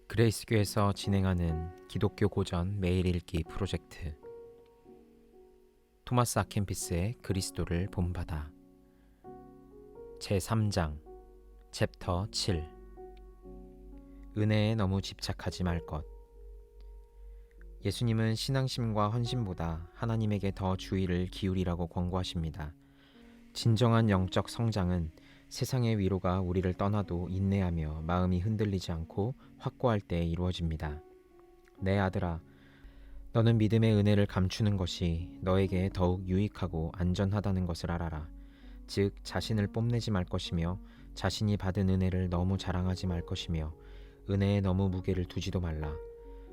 그레이스교에서 진행하는 기독교 고전 매일 읽기 프로젝트 토마스 아켄피스의 그리스도를 본받아 제3장 챕터 7 은혜에 너무 집착하지 말 것. 예수님은 신앙심과 헌신보다 하나님에게 더 주의를 기울이라고 권고하십니다. 진정한 영적 성장은 세상의 위로가 우리를 떠나도 인내하며 마음이 흔들리지 않고 확고할 때 이루어집니다. 내 아들아, 너는 믿음의 은혜를 감추는 것이 너에게 더욱 유익하고 안전하다는 것을 알아라. 즉 자신을 뽐내지 말 것이며 자신이 받은 은혜를 너무 자랑하지 말 것이며 은혜에 너무 무게를 두지도 말라.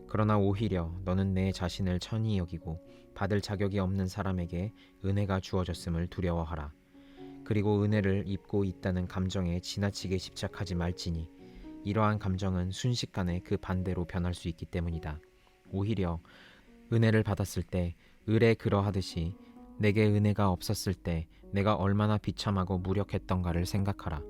그러나 오히려 너는 내 자신을 천히 여기고 받을 자격이 없는 사람에게 은혜가 주어졌음을 두려워하라. 그리고 은혜를 입고 있다는 감정에 지나치게 집착하지 말지니 이러한 감정은 순식간에 그 반대로 변할 수 있기 때문이다. 오히려 은혜를 받았을 때 을에 그러하듯이 내게 은혜가 없었을 때 내가 얼마나 비참하고 무력했던가를 생각하라.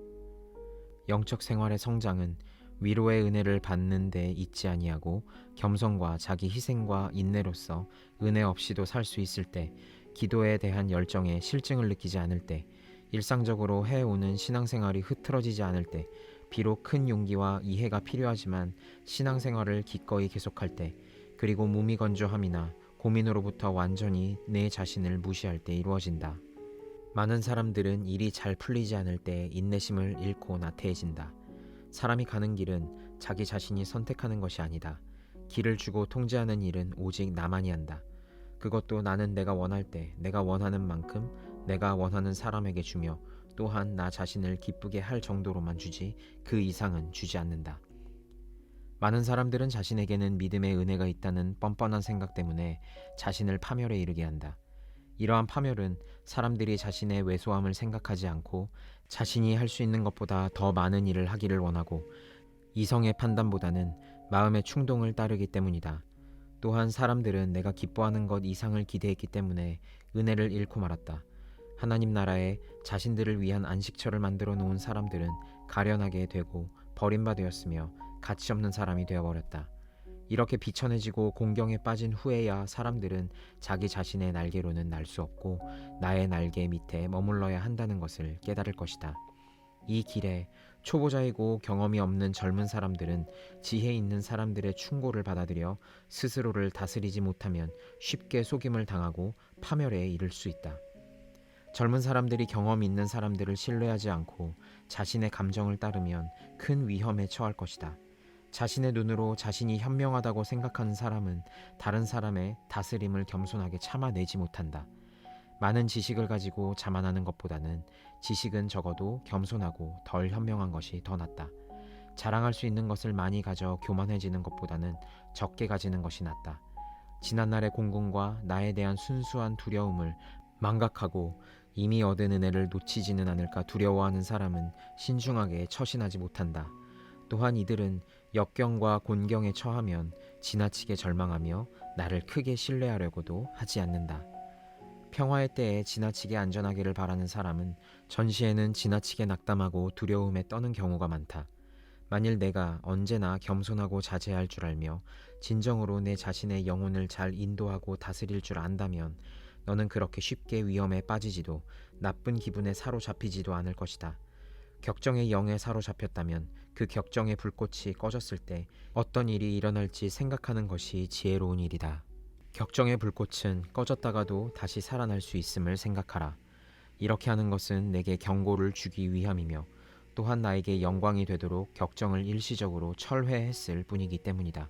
영적 생활의 성장은 위로의 은혜를 받는 데 있지 아니하고 겸손과 자기 희생과 인내로서 은혜 없이도 살 수 있을 때, 기도에 대한 열정에 실증을 느끼지 않을 때, 일상적으로 해오는 신앙생활이 흐트러지지 않을 때, 비록 큰 용기와 이해가 필요하지만 신앙생활을 기꺼이 계속할 때, 그리고 무미건조함이나 고민으로부터 완전히 내 자신을 무시할 때 이루어진다. 많은 사람들은 일이 잘 풀리지 않을 때 인내심을 잃고 나태해진다. 사람이 가는 길은 자기 자신이 선택하는 것이 아니다. 길을 주고 통제하는 일은 오직 나만이 한다. 그것도 나는 내가 원할 때 내가 원하는 만큼 내가 원하는 사람에게 주며 또한 나 자신을 기쁘게 할 정도로만 주지 그 이상은 주지 않는다. 많은 사람들은 자신에게는 믿음의 은혜가 있다는 뻔뻔한 생각 때문에 자신을 파멸에 이르게 한다. 이러한 파멸은 사람들이 자신의 왜소함을 생각하지 않고 자신이 할 수 있는 것보다 더 많은 일을 하기를 원하고 이성의 판단보다는 마음의 충동을 따르기 때문이다. 또한 사람들은 내가 기뻐하는 것 이상을 기대했기 때문에 은혜를 잃고 말았다. 하나님 나라에 자신들을 위한 안식처를 만들어 놓은 사람들은 가련하게 되고 버림받았으며 가치 없는 사람이 되어버렸다. 이렇게 비천해지고 공경에 빠진 후에야 사람들은 자기 자신의 날개로는 날 수 없고 나의 날개 밑에 머물러야 한다는 것을 깨달을 것이다. 이 길에 초보자이고 경험이 없는 젊은 사람들은 지혜 있는 사람들의 충고를 받아들여 스스로를 다스리지 못하면 쉽게 속임을 당하고 파멸에 이를 수 있다. 젊은 사람들이 경험 있는 사람들을 신뢰하지 않고 자신의 감정을 따르면 큰 위험에 처할 것이다. 자신의 눈으로 자신이 현명하다고 생각하는 사람은 다른 사람의 다스림을 겸손하게 참아내지 못한다. 많은 지식을 가지고 자만하는 것보다는 지식은 적어도 겸손하고 덜 현명한 것이 더 낫다. 자랑할 수 있는 것을 많이 가져 교만해지는 것보다는 적게 가지는 것이 낫다. 지난날의 공공과 나에 대한 순수한 두려움을 망각하고 이미 얻은 은혜를 놓치지는 않을까 두려워하는 사람은 신중하게 처신하지 못한다. 또한 이들은 역경과 곤경에 처하면 지나치게 절망하며 나를 크게 신뢰하려고도 하지 않는다. 평화의 때에 지나치게 안전하기를 바라는 사람은 전시에는 지나치게 낙담하고 두려움에 떠는 경우가 많다. 만일 내가 언제나 겸손하고 자제할 줄 알며 진정으로 내 자신의 영혼을 잘 인도하고 다스릴 줄 안다면 너는 그렇게 쉽게 위험에 빠지지도 나쁜 기분에 사로잡히지도 않을 것이다. 격정의 영에 사로잡혔다면 그 격정의 불꽃이 꺼졌을 때 어떤 일이 일어날지 생각하는 것이 지혜로운 일이다. 격정의 불꽃은 꺼졌다가도 다시 살아날 수 있음을 생각하라. 이렇게 하는 것은 내게 경고를 주기 위함이며 또한 나에게 영광이 되도록 격정을 일시적으로 철회했을 뿐이기 때문이다.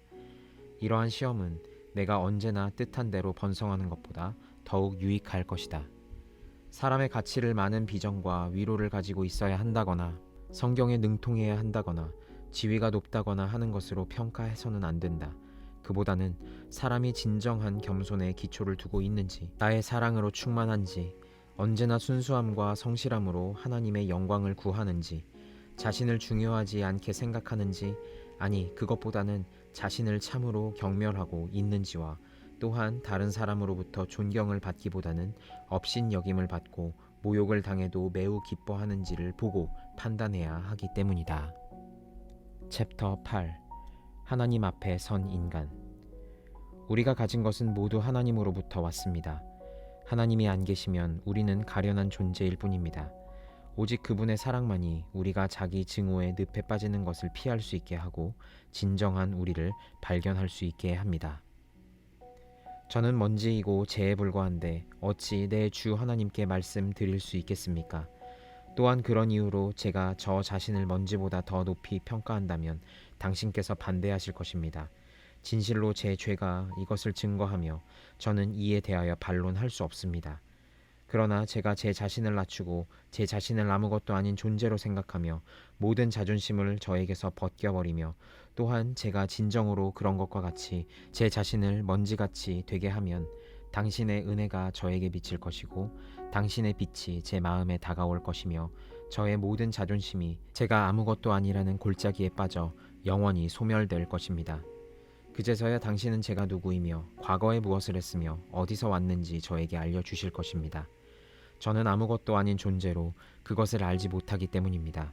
이러한 시험은 내가 언제나 뜻한 대로 번성하는 것보다 더욱 유익할 것이다. 사람의 가치를 많은 비전과 위로를 가지고 있어야 한다거나 성경에 능통해야 한다거나 지위가 높다거나 하는 것으로 평가해서는 안 된다. 그보다는 사람이 진정한 겸손에 기초를 두고 있는지, 나의 사랑으로 충만한지, 언제나 순수함과 성실함으로 하나님의 영광을 구하는지, 자신을 중요하지 않게 생각하는지, 아니 그것보다는 자신을 참으로 경멸하고 있는지와 또한 다른 사람으로부터 존경을 받기보다는 업신여김을 받고 모욕을 당해도 매우 기뻐하는지를 보고 판단해야 하기 때문이다. 챕터 8. 하나님 앞에 선 인간. 우리가 가진 것은 모두 하나님으로부터 왔습니다. 하나님이 안 계시면 우리는 가련한 존재일 뿐입니다. 오직 그분의 사랑만이 우리가 자기 증오에 늪에 빠지는 것을 피할 수 있게 하고 진정한 우리를 발견할 수 있게 합니다. 저는 먼지이고 재에 불과한데 어찌 내 주 하나님께 말씀드릴 수 있겠습니까? 또한 그런 이유로 제가 저 자신을 먼지보다 더 높이 평가한다면 당신께서 반대하실 것입니다. 진실로 제 죄가 이것을 증거하며 저는 이에 대하여 반론할 수 없습니다. 그러나 제가 제 자신을 낮추고 제 자신을 아무것도 아닌 존재로 생각하며 모든 자존심을 저에게서 벗겨버리며 또한 제가 진정으로 그런 것과 같이 제 자신을 먼지같이 되게 하면 당신의 은혜가 저에게 비칠 것이고 당신의 빛이 제 마음에 다가올 것이며 저의 모든 자존심이 제가 아무것도 아니라는 골짜기에 빠져 영원히 소멸될 것입니다. 그제서야 당신은 제가 누구이며 과거에 무엇을 했으며 어디서 왔는지 저에게 알려주실 것입니다. 저는 아무것도 아닌 존재로 그것을 알지 못하기 때문입니다.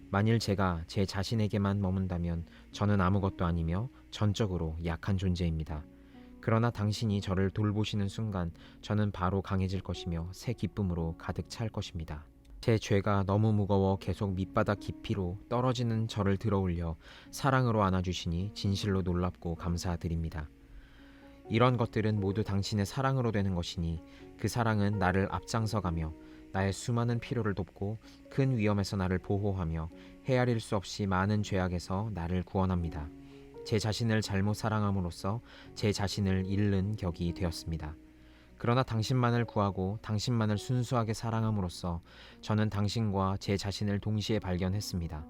만일 제가 제 자신에게만 머문다면 저는 아무것도 아니며 전적으로 약한 존재입니다. 그러나 당신이 저를 돌보시는 순간 저는 바로 강해질 것이며 새 기쁨으로 가득 찰 것입니다. 제 죄가 너무 무거워 계속 밑바닥 깊이로 떨어지는 저를 들어올려 사랑으로 안아주시니 진실로 놀랍고 감사드립니다. 이런 것들은 모두 당신의 사랑으로 되는 것이니 그 사랑은 나를 앞장서가며 나의 수많은 필요를 돕고 큰 위험에서 나를 보호하며 헤아릴 수 없이 많은 죄악에서 나를 구원합니다. 제 자신을 잘못 사랑함으로써 제 자신을 잃는 격이 되었습니다. 그러나 당신만을 구하고 당신만을 순수하게 사랑함으로써 저는 당신과 제 자신을 동시에 발견했습니다.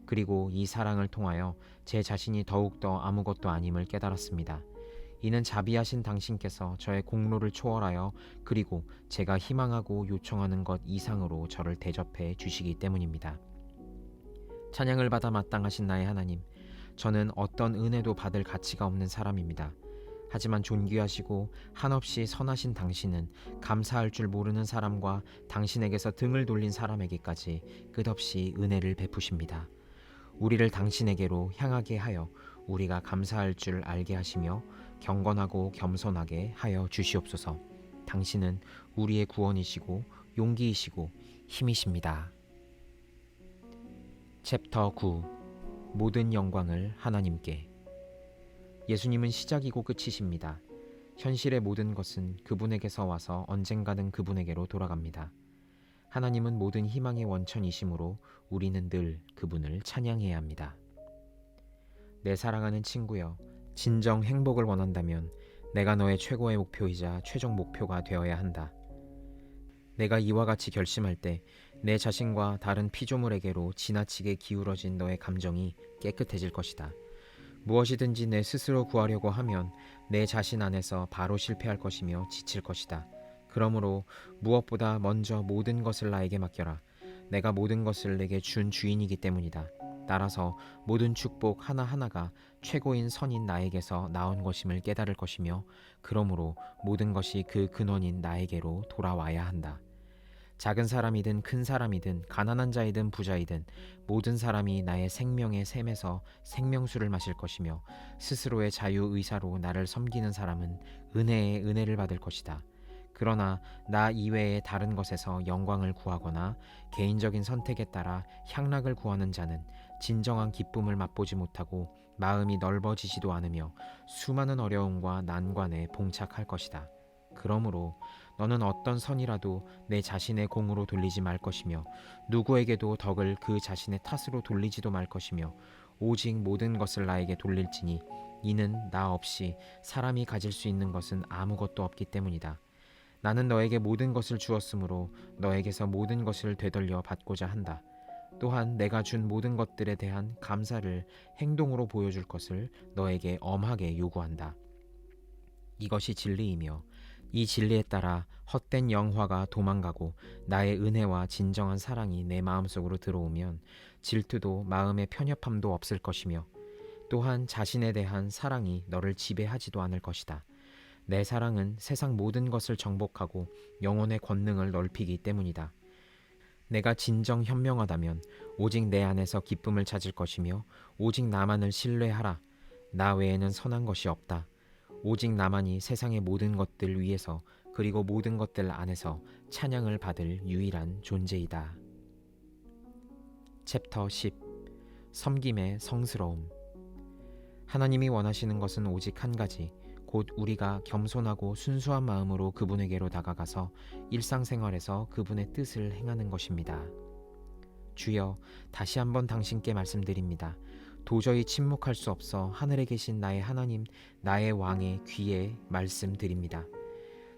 그리고 이 사랑을 통하여 제 자신이 더욱더 아무것도 아님을 깨달았습니다. 이는 자비하신 당신께서 저의 공로를 초월하여 그리고 제가 희망하고 요청하는 것 이상으로 저를 대접해 주시기 때문입니다. 찬양을 받아 마땅하신 나의 하나님, 저는 어떤 은혜도 받을 가치가 없는 사람입니다. 하지만 존귀하시고 한없이 선하신 당신은 감사할 줄 모르는 사람과 당신에게서 등을 돌린 사람에게까지 끝없이 은혜를 베푸십니다. 우리를 당신에게로 향하게 하여 우리가 감사할 줄 알게 하시며 경건하고 겸손하게 하여 주시옵소서. 당신은 우리의 구원이시고 용기이시고 힘이십니다. 챕터 9. 모든 영광을 하나님께. 예수님은 시작이고 끝이십니다. 현실의 모든 것은 그분에게서 와서 언젠가는 그분에게로 돌아갑니다. 하나님은 모든 희망의 원천이시므로 우리는 늘 그분을 찬양해야 합니다. 내 사랑하는 친구여, 진정 행복을 원한다면 내가 너의 최고의 목표이자 최종 목표가 되어야 한다. 내가 이와 같이 결심할 때 내 자신과 다른 피조물에게로 지나치게 기울어진 너의 감정이 깨끗해질 것이다. 무엇이든지 내 스스로 구하려고 하면 내 자신 안에서 바로 실패할 것이며 지칠 것이다. 그러므로 무엇보다 먼저 모든 것을 나에게 맡겨라. 내가 모든 것을 내게 준 주인이기 때문이다. 따라서 모든 축복 하나하나가 최고인 선인 나에게서 나온 것임을 깨달을 것이며 그러므로 모든 것이 그 근원인 나에게로 돌아와야 한다. 작은 사람이든 큰 사람이든 가난한 자이든 부자이든 모든 사람이 나의 생명의 샘에서 생명수를 마실 것이며 스스로의 자유의사로 나를 섬기는 사람은 은혜에 은혜를 받을 것이다. 그러나 나 이외의 다른 것에서 영광을 구하거나 개인적인 선택에 따라 향락을 구하는 자는 진정한 기쁨을 맛보지 못하고 마음이 넓어지지도 않으며 수많은 어려움과 난관에 봉착할 것이다. 그러므로 너는 어떤 선이라도 내 자신의 공으로 돌리지 말 것이며 누구에게도 덕을 그 자신의 탓으로 돌리지도 말 것이며 오직 모든 것을 나에게 돌릴지니 이는 나 없이 사람이 가질 수 있는 것은 아무것도 없기 때문이다. 나는 너에게 모든 것을 주었으므로 너에게서 모든 것을 되돌려 받고자 한다. 또한 내가 준 모든 것들에 대한 감사를 행동으로 보여줄 것을 너에게 엄하게 요구한다. 이것이 진리이며 이 진리에 따라 헛된 영화가 도망가고 나의 은혜와 진정한 사랑이 내 마음속으로 들어오면 질투도 마음의 편협함도 없을 것이며 또한 자신에 대한 사랑이 너를 지배하지도 않을 것이다. 내 사랑은 세상 모든 것을 정복하고 영혼의 권능을 넓히기 때문이다. 내가 진정 현명하다면 오직 내 안에서 기쁨을 찾을 것이며 오직 나만을 신뢰하라. 나 외에는 선한 것이 없다. 오직 나만이 세상의 모든 것들 위에서 그리고 모든 것들 안에서 찬양을 받을 유일한 존재이다. 챕터 10. 섬김의 성스러움. 하나님이 원하시는 것은 오직 한 가지, 곧 우리가 겸손하고 순수한 마음으로 그분에게로 다가가서 일상생활에서 그분의 뜻을 행하는 것입니다. 주여, 다시 한번 당신께 말씀드립니다. 도저히 침묵할 수 없어 하늘에 계신 나의 하나님, 나의 왕의 귀에 말씀드립니다.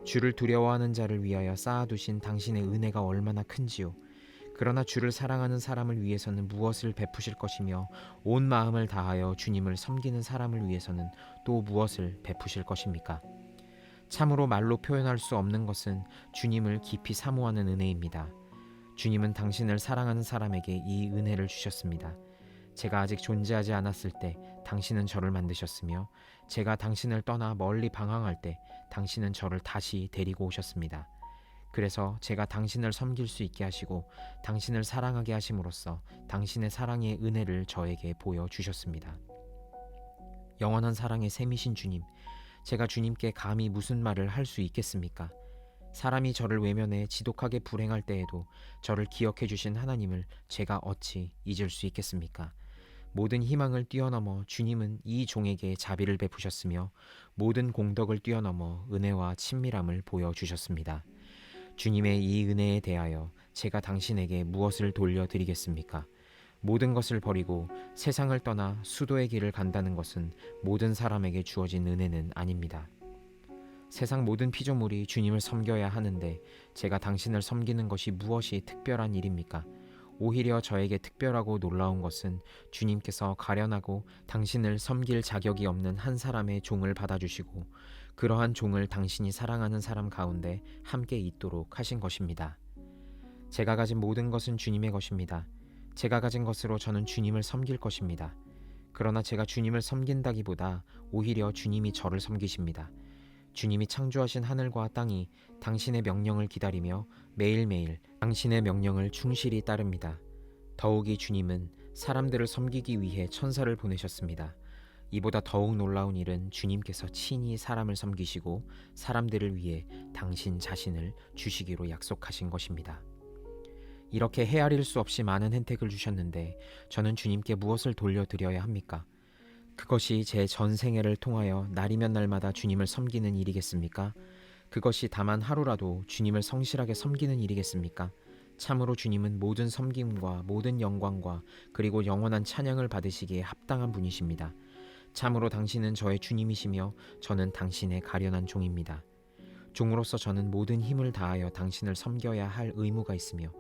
주를 두려워하는 자를 위하여 쌓아두신 당신의 은혜가 얼마나 큰지요. 그러나 주를 사랑하는 사람을 위해서는 무엇을 베푸실 것이며 온 마음을 다하여 주님을 섬기는 사람을 위해서는 또 무엇을 베푸실 것입니까? 참으로 말로 표현할 수 없는 것은 주님을 깊이 사모하는 은혜입니다. 주님은 당신을 사랑하는 사람에게 이 은혜를 주셨습니다. 제가 아직 존재하지 않았을 때 당신은 저를 만드셨으며 제가 당신을 떠나 멀리 방황할 때 당신은 저를 다시 데리고 오셨습니다. 그래서 제가 당신을 섬길 수 있게 하시고 당신을 사랑하게 하심으로써 당신의 사랑의 은혜를 저에게 보여주셨습니다. 영원한 사랑의 샘이신 주님, 제가 주님께 감히 무슨 말을 할 수 있겠습니까? 사람이 저를 외면해 지독하게 불행할 때에도 저를 기억해 주신 하나님을 제가 어찌 잊을 수 있겠습니까? 모든 희망을 뛰어넘어 주님은 이 종에게 자비를 베푸셨으며 모든 공덕을 뛰어넘어 은혜와 친밀함을 보여주셨습니다. 주님의 이 은혜에 대하여 제가 당신에게 무엇을 돌려드리겠습니까? 모든 것을 버리고 세상을 떠나 수도의 길을 간다는 것은 모든 사람에게 주어진 은혜는 아닙니다. 세상 모든 피조물이 주님을 섬겨야 하는데 제가 당신을 섬기는 것이 무엇이 특별한 일입니까? 오히려 저에게 특별하고 놀라운 것은 주님께서 가련하고 당신을 섬길 자격이 없는 한 사람의 종을 받아주시고 그러한 종을 당신이 사랑하는 사람 가운데 함께 있도록 하신 것입니다. 제가 가진 모든 것은 주님의 것입니다. 제가 가진 것으로 저는 주님을 섬길 것입니다. 그러나 제가 주님을 섬긴다기보다 오히려 주님이 저를 섬기십니다. 주님이 창조하신 하늘과 땅이 당신의 명령을 기다리며 매일매일 당신의 명령을 충실히 따릅니다. 더욱이 주님은 사람들을 섬기기 위해 천사를 보내셨습니다. 이보다 더욱 놀라운 일은 주님께서 친히 사람을 섬기시고 사람들을 위해 당신 자신을 주시기로 약속하신 것입니다. 이렇게 헤아릴 수 없이 많은 혜택을 주셨는데 저는 주님께 무엇을 돌려드려야 합니까? 그것이 제 전생애를 통하여 날이면 날마다 주님을 섬기는 일이겠습니까? 그것이 다만 하루라도 주님을 성실하게 섬기는 일이겠습니까? 참으로 주님은 모든 섬김과 모든 영광과 그리고 영원한 찬양을 받으시기에 합당한 분이십니다. 참으로 당신은 저의 주님이시며 저는 당신의 가련한 종입니다. 종으로서 저는 모든 힘을 다하여 당신을 섬겨야 할 의무가 있으며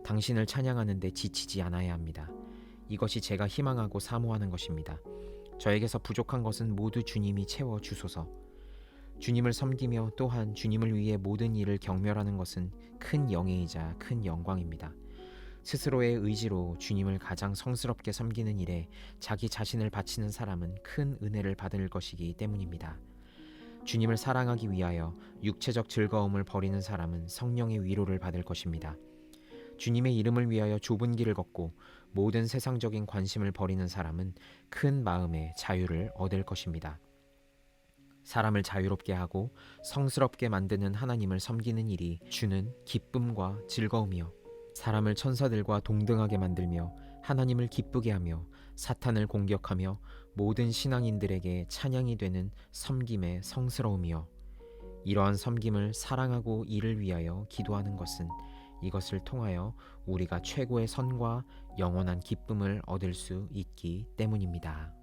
당신을 찬양하는 데 지치지 않아야 합니다. 이것이 제가 희망하고 사모하는 것입니다. 저에게서 부족한 것은 모두 주님이 채워주소서. 주님을 섬기며 또한 주님을 위해 모든 일을 경멸하는 것은 큰 영예이자 큰 영광입니다. 스스로의 의지로 주님을 가장 성스럽게 섬기는 일에 자기 자신을 바치는 사람은 큰 은혜를 받을 것이기 때문입니다. 주님을 사랑하기 위하여 육체적 즐거움을 버리는 사람은 성령의 위로를 받을 것입니다. 주님의 이름을 위하여 좁은 길을 걷고 모든 세상적인 관심을 버리는 사람은 큰 마음의 자유를 얻을 것입니다. 사람을 자유롭게 하고 성스럽게 만드는 하나님을 섬기는 일이 주는 기쁨과 즐거움이요 사람을 천사들과 동등하게 만들며 하나님을 기쁘게 하며 사탄을 공격하며 모든 신앙인들에게 찬양이 되는 섬김의 성스러움이요 이러한 섬김을 사랑하고 이를 위하여 기도하는 것은 이것을 통하여 우리가 최고의 선과 영원한 기쁨을 얻을 수 있기 때문입니다.